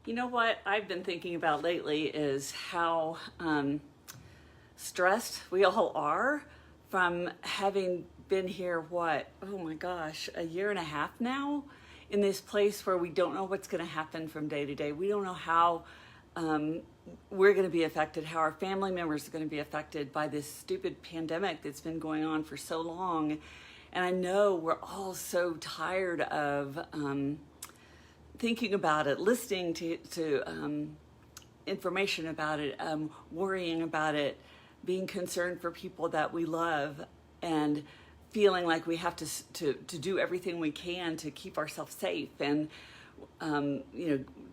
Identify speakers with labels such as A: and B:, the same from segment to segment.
A: You know what I've been thinking about lately is how stressed we all are from having been here, oh my gosh, a year and a half now in this place where we don't know what's going to happen from day to day. We don't know how um, we're going to be affected, how our family members are going to be affected by this stupid pandemic that's been going on for so long. And I know we're all so tired of thinking about it, listening to information about it, worrying about it, being concerned for people that we love, and feeling like we have to do everything we can to keep ourselves safe, and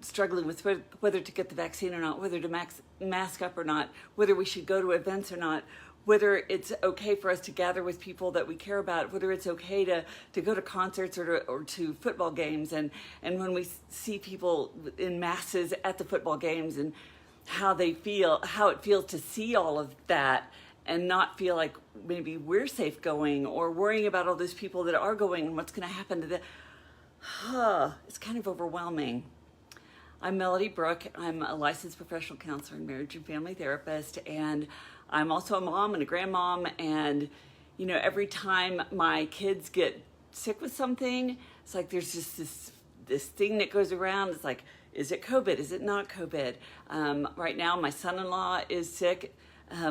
A: struggling with whether to get the vaccine or not, whether to mask up or not, whether we should go to events or not, whether it's okay for us to gather with people that we care about, whether it's okay to go to concerts or to football games, and when we see people in masses at the football games, and how it feels to see all of that and not feel like maybe we're safe going, or worrying about all those people that are going and what's going to happen to them. It's kind of overwhelming. I'm Melody Brooke. I'm a licensed professional counselor and marriage and family therapist, and I'm also a mom and a grandmom. And every time my kids get sick with something, it's like there's just this thing that goes around. It's like, is it COVID? Is it not COVID? Right now, my son-in-law is sick.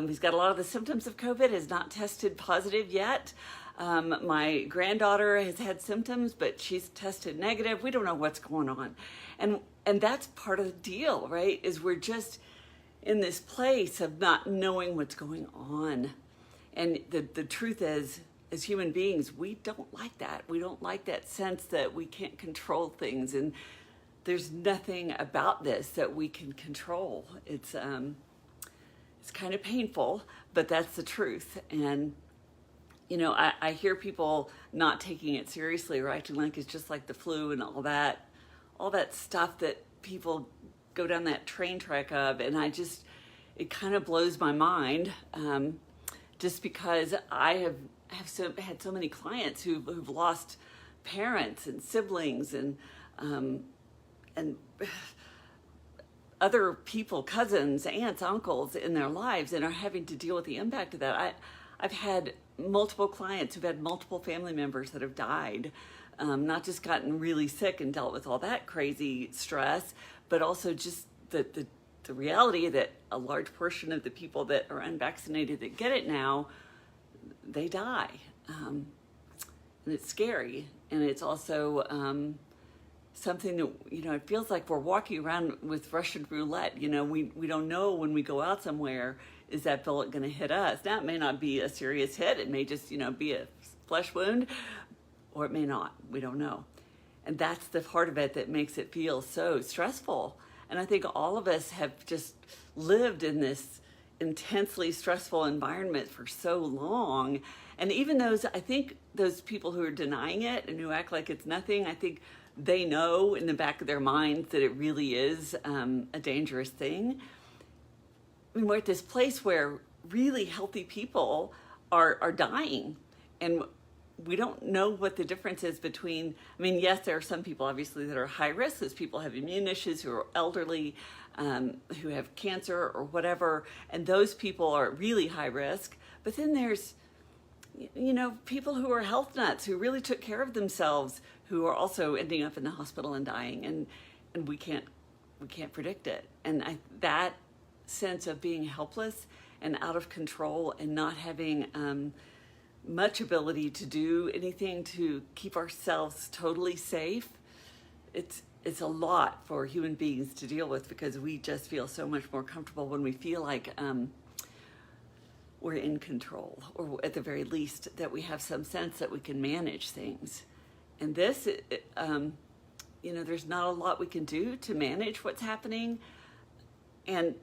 A: He's got a lot of the symptoms of COVID, has not tested positive yet. My granddaughter has had symptoms, but she's tested negative. We don't know what's going on. And that's part of the deal, right? Is we're just in this place of not knowing what's going on. And the truth is, as human beings, we don't like that. We don't like that sense that we can't control things. And there's nothing about this that we can control. It's kind of painful, but that's the truth. And I hear people not taking it seriously, or acting like it's just like the flu and all that stuff that people go down that train track of. And it kind of blows my mind, just because I have had so many clients who've lost parents and siblings and other people, cousins, aunts, uncles in their lives, and are having to deal with the impact of that. I've had multiple clients who've had multiple family members that have died, not just gotten really sick and dealt with all that crazy stress, but also just the reality that a large portion of the people that are unvaccinated that get it now, they die. And it's scary. And it's also something that, it feels like we're walking around with Russian roulette. We don't know when we go out somewhere, is that bullet going to hit us? Now, it may not be a serious hit. It may just, be a flesh wound, or it may not. We don't know. And that's the part of it that makes it feel so stressful. And I think all of us have just lived in this intensely stressful environment for so long. And even I think those people who are denying it and who act like it's nothing, I think they know in the back of their minds that it really is a dangerous thing. I mean, we're at this place where really healthy people are dying, and we don't know what the difference is between, yes, there are some people obviously that are high risk. Those people have immune issues, who are elderly, who have cancer or whatever, and those people are really high risk. But then there's, people who are health nuts, who really took care of themselves, who are also ending up in the hospital and dying, and we can't predict it. And that sense of being helpless and out of control and not having much ability to do anything to keep ourselves totally safe, it's a lot for human beings to deal with, because we just feel so much more comfortable when we feel like we're in control, or at the very least that we have some sense that we can manage things. And this, there's not a lot we can do to manage what's happening, and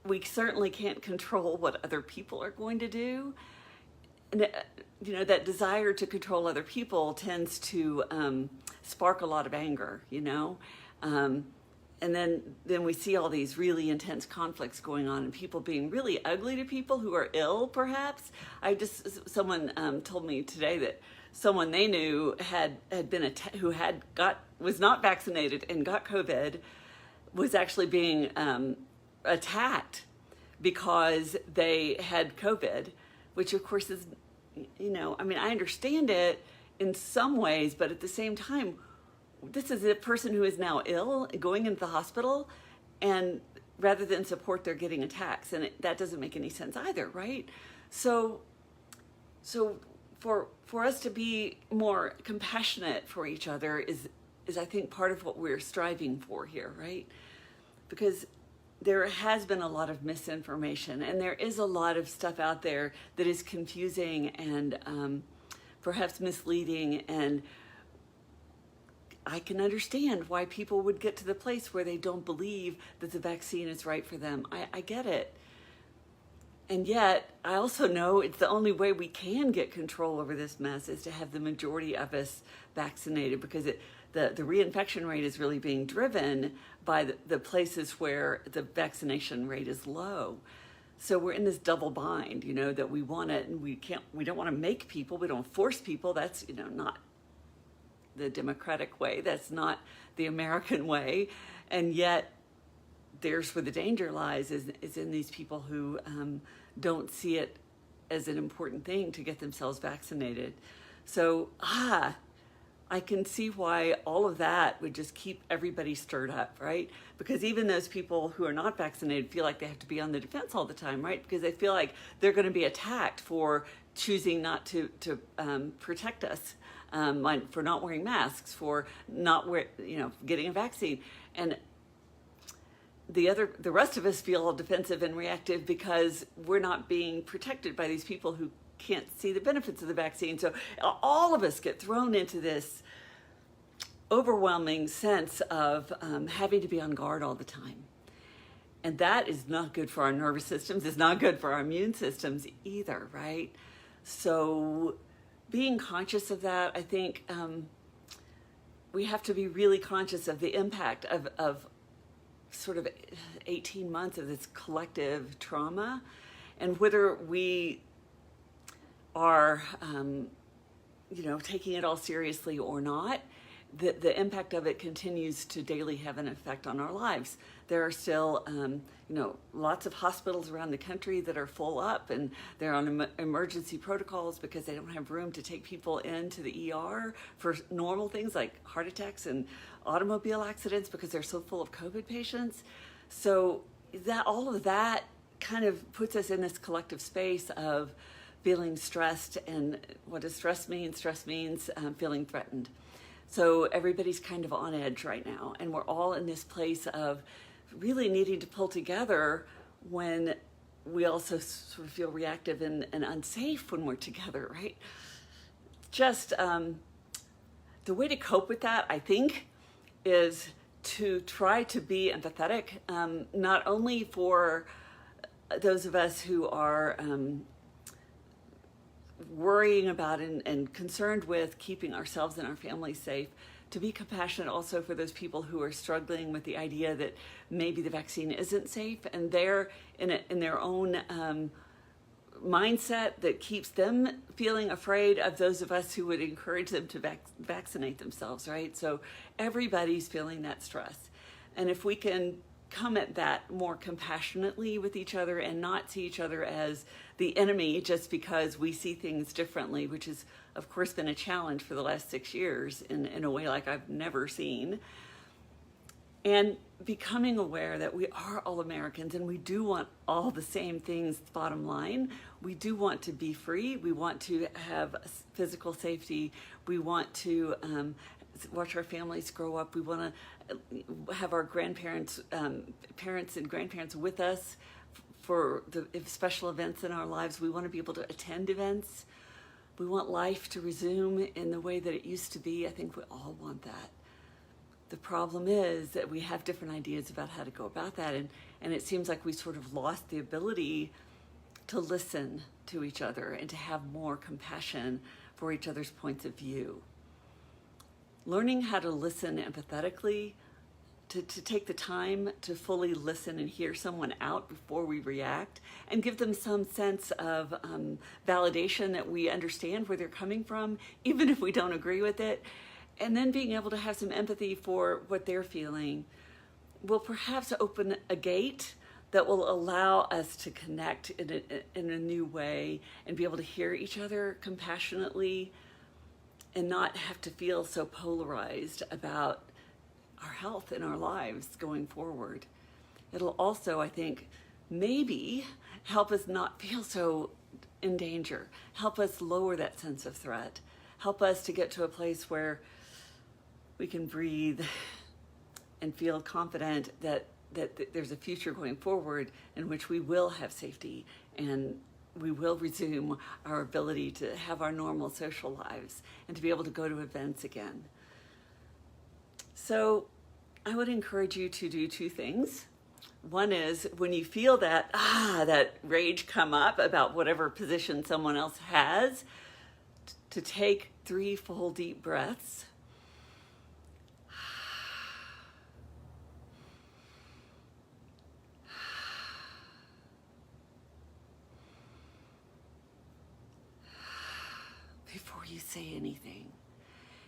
A: we certainly can't control what other people are going to do. And that desire to control other people tends to spark a lot of anger, and then we see all these really intense conflicts going on, and people being really ugly to people who are ill, perhaps. Someone told me today that someone they knew was not vaccinated and got COVID, was actually being attacked because they had COVID, which of course is, I mean, I understand it in some ways, but at the same time, this is a person who is now ill, going into the hospital, and rather than support, they're getting attacks, and that doesn't make any sense either, right? So for us to be more compassionate for each other is I think part of what we're striving for here, right? Because there has been a lot of misinformation, and there is a lot of stuff out there that is confusing and perhaps misleading, and I can understand why people would get to the place where they don't believe that the vaccine is right for them. I get it. And yet, I also know it's the only way we can get control over this mess is to have the majority of us vaccinated, because the reinfection rate is really being driven by the places where the vaccination rate is low. So we're in this double bind, that we want it and we don't want to make people, we don't force people. That's, not the democratic way. That's not the American way. And yet there's where the danger lies, is in these people who don't see it as an important thing to get themselves vaccinated. So, I can see why all of that would just keep everybody stirred up, right? Because even those people who are not vaccinated feel like they have to be on the defense all the time, right? Because they feel like they're going to be attacked for choosing not to protect us, for not wearing masks, for not getting a vaccine. And the rest of us feel all defensive and reactive because we're not being protected by these people who can't see the benefits of the vaccine. So all of us get thrown into this overwhelming sense of having to be on guard all the time. And that is not good for our nervous systems. It's not good for our immune systems either, right? So being conscious of that, I think we have to be really conscious of the impact of sort of 18 months of this collective trauma, and whether we are, taking it all seriously or not, the impact of it continues to daily have an effect on our lives. There are still, lots of hospitals around the country that are full up, and they're on emergency protocols because they don't have room to take people into the ER for normal things like heart attacks and automobile accidents because they're so full of COVID patients. So all of that kind of puts us in this collective space of feeling stressed. And what does stress mean? Stress means feeling threatened. So everybody's kind of on edge right now, and we're all in this place of really needing to pull together when we also sort of feel reactive and unsafe when we're together, right? Just the way to cope with that, I think, is to try to be empathetic, not only for those of us who are worrying about and concerned with keeping ourselves and our families safe, to be compassionate also for those people who are struggling with the idea that maybe the vaccine isn't safe, and they're in their own mindset that keeps them feeling afraid of those of us who would encourage them to vaccinate themselves, right? So everybody's feeling that stress. And if we can come at that more compassionately with each other and not see each other as the enemy just because we see things differently, which has, of course, been a challenge for the last 6 years in a way like I've never seen. And becoming aware that we are all Americans and we do want all the same things, bottom line. We do want to be free. We want to have physical safety. We want to watch our families grow up. We want to have our grandparents, parents and grandparents with us for the special events in our lives. We want to be able to attend events. We want life to resume in the way that it used to be. I think we all want that. The problem is that we have different ideas about how to go about that, and it seems like we sort of lost the ability to listen to each other and to have more compassion for each other's points of view. Learning how to listen empathetically, to take the time to fully listen and hear someone out before we react, and give them some sense of validation that we understand where they're coming from, even if we don't agree with it, and then being able to have some empathy for what they're feeling. will perhaps open a gate that will allow us to connect in a new way and be able to hear each other compassionately and not have to feel so polarized about our health and our lives going forward. It'll also, I think, maybe help us not feel so in danger, help us lower that sense of threat, help us to get to a place where we can breathe and feel confident that there's a future going forward in which we will have safety and we will resume our ability to have our normal social lives and to be able to go to events again. So I would encourage you to do two things. One is when you feel that rage come up about whatever position someone else has, to take 3 full deep breaths. Before you say anything.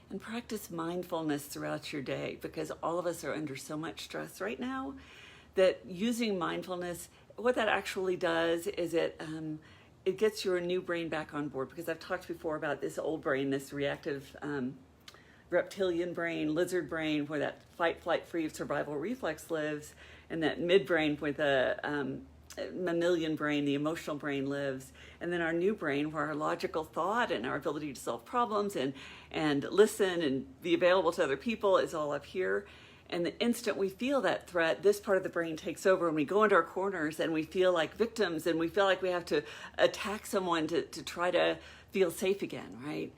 A: And practice mindfulness throughout your day, because all of us are under so much stress right now that using mindfulness, what that actually does is it gets your new brain back on board. Because I've talked before about this old brain, this reactive reptilian brain, lizard brain, where that fight, flight, freeze, survival reflex lives, and that midbrain where the mammalian brain, the emotional brain lives, and then our new brain where our logical thought and our ability to solve problems and listen and be available to other people is all up here. And the instant we feel that threat, this part of the brain takes over and we go into our corners and we feel like victims and we feel like we have to attack someone to try to feel safe again, right?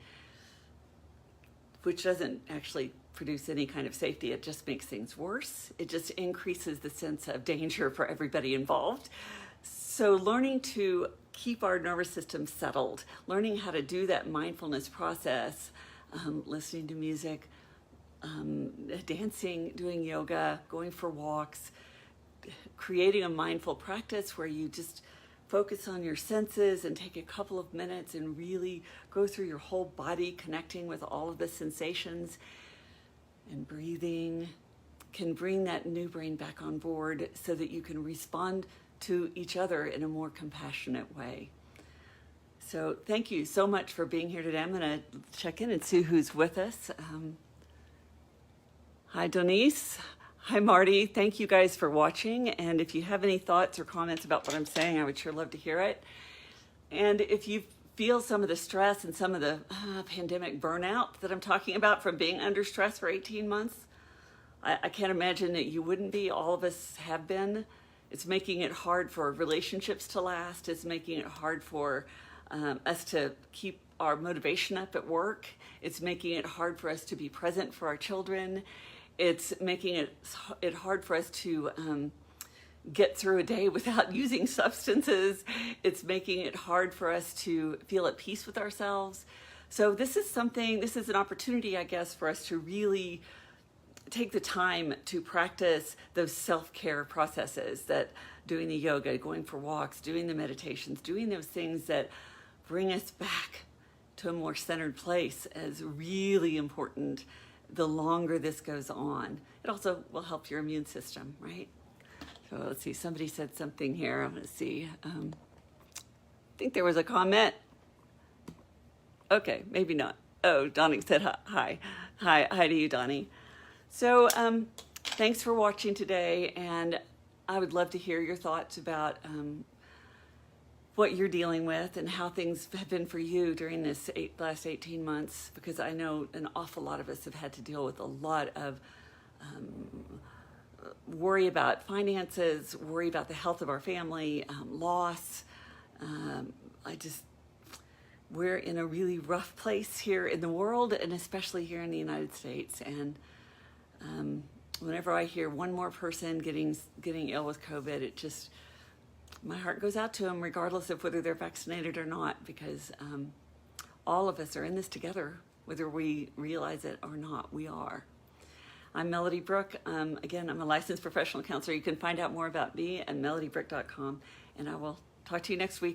A: Which doesn't actually produce any kind of safety. It just makes things worse. It just increases the sense of danger for everybody involved. So learning to keep our nervous system settled, learning how to do that mindfulness process, listening to music, dancing, doing yoga, going for walks, creating a mindful practice where you just focus on your senses and take a couple of minutes and really go through your whole body, connecting with all of the sensations and breathing, can bring that new brain back on board so that you can respond to each other in a more compassionate way. So thank you so much for being here today. I'm going to check in and see who's with us. Hi, Denise. Hi, Marty. Thank you guys for watching. And if you have any thoughts or comments about what I'm saying, I would sure love to hear it. And if you feel some of the stress and some of the pandemic burnout that I'm talking about from being under stress for 18 months, I can't imagine that you wouldn't be. All of us have been. It's making it hard for relationships to last. It's making it hard for us to keep our motivation up at work. It's making it hard for us to be present for our children. It's making it hard for us to get through a day without using substances. It's making it hard for us to feel at peace with ourselves. So this is an opportunity, I guess, for us to really take the time to practice those self-care processes, that doing the yoga, going for walks, doing the meditations, doing those things that bring us back to a more centered place is really important the longer this goes on. It also will help your immune system, right? So let's see, somebody said something here. I'm gonna see. I think there was a comment. Okay, maybe not. Oh, Donnie said hi. Hi to you, Donnie. So thanks for watching today, and I would love to hear your thoughts about what you're dealing with and how things have been for you during this last 18 months, because I know an awful lot of us have had to deal with a lot of worry about finances, worry about the health of our family, loss. We're in a really rough place here in the world, and especially here in the United States. And whenever I hear one more person getting ill with COVID, my heart goes out to them, regardless of whether they're vaccinated or not, because all of us are in this together, whether we realize it or not. We are. I'm Melody Brook. Again, I'm a licensed professional counselor. You can find out more about me at melodybrook.com, and I will talk to you next week.